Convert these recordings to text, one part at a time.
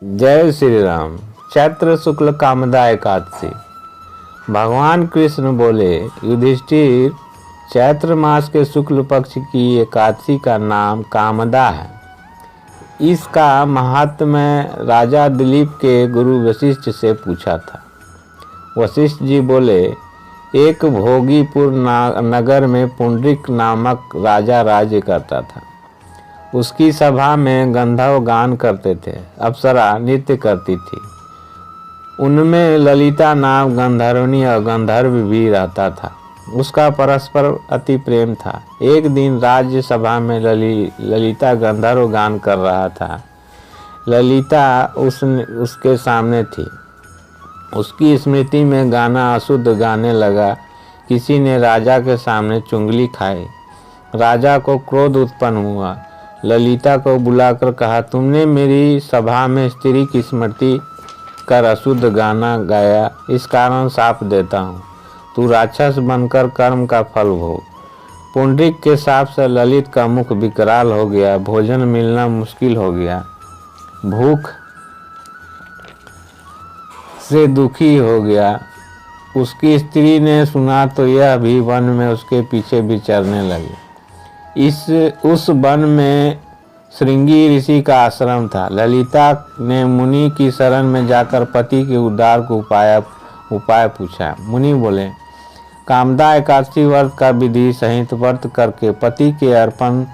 जय श्री राम। चैत्र शुक्ल कामदा एकादशी। भगवान कृष्ण बोले, युधिष्ठिर, चैत्र मास के शुक्ल पक्ष की एकादशी का नाम कामदा है। इसका महात्म्य राजा दिलीप के गुरु वशिष्ठ से पूछा था। वशिष्ठ जी बोले, एक भोगीपुर नगर में पुंडरीक नामक राजा राज्य करता था। उसकी सभा में गंधर्व गान करते थे, अप्सरा नृत्य करती थी। उनमें ललिता नाम गंधर्वनी और गंधर्व भी रहता था। उसका परस्पर अति प्रेम था। एक दिन राज्य सभा में ललिता गंधर्व गान कर रहा था। ललिता उसके सामने थी। उसकी स्मृति में गाना अशुद्ध गाने लगा। किसी ने राजा के सामने चुंगली खाई। राजा को क्रोध उत्पन्न हुआ। ललिता को बुलाकर कहा, तुमने मेरी सभा में स्त्री की स्मृति कर अशुद्ध गाना गाया, इस कारण शाप देता हूँ। तू राक्षस बनकर कर्म का फल भोग। पुंडरीक के शाप से ललित का मुख विकराल हो गया। भोजन मिलना मुश्किल हो गया। भूख से दुखी हो गया। उसकी स्त्री ने सुना तो यह भी वन में उसके पीछे विचरने लगी। उस वन में श्रृंगी ऋषि का आश्रम था। ललिता ने मुनि की शरण में जाकर पति के उद्धार को उपाय पूछा। मुनि बोले, कामदा एकादशी व्रत का विधि सहित व्रत करके पति के अर्पण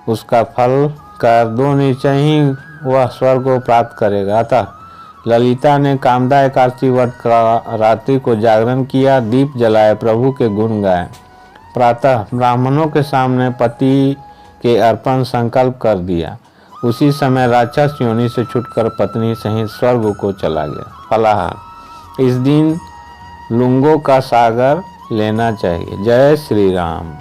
उसका फल कर दो, निश्चय ही वह स्वर्ग को प्राप्त करेगा। अतः ललिता ने कामदा एकादशी व्रत का रात्रि को जागरण किया, दीप जलाए, प्रभु के गुण गाए। प्रातः ब्राह्मणों के सामने पति के अर्पण संकल्प कर दिया। उसी समय राक्षस योनि से छूटकर पत्नी सहित स्वर्ग को चला गया। फलाहार, इस दिन लुंगों का सागर लेना चाहिए। जय श्री राम।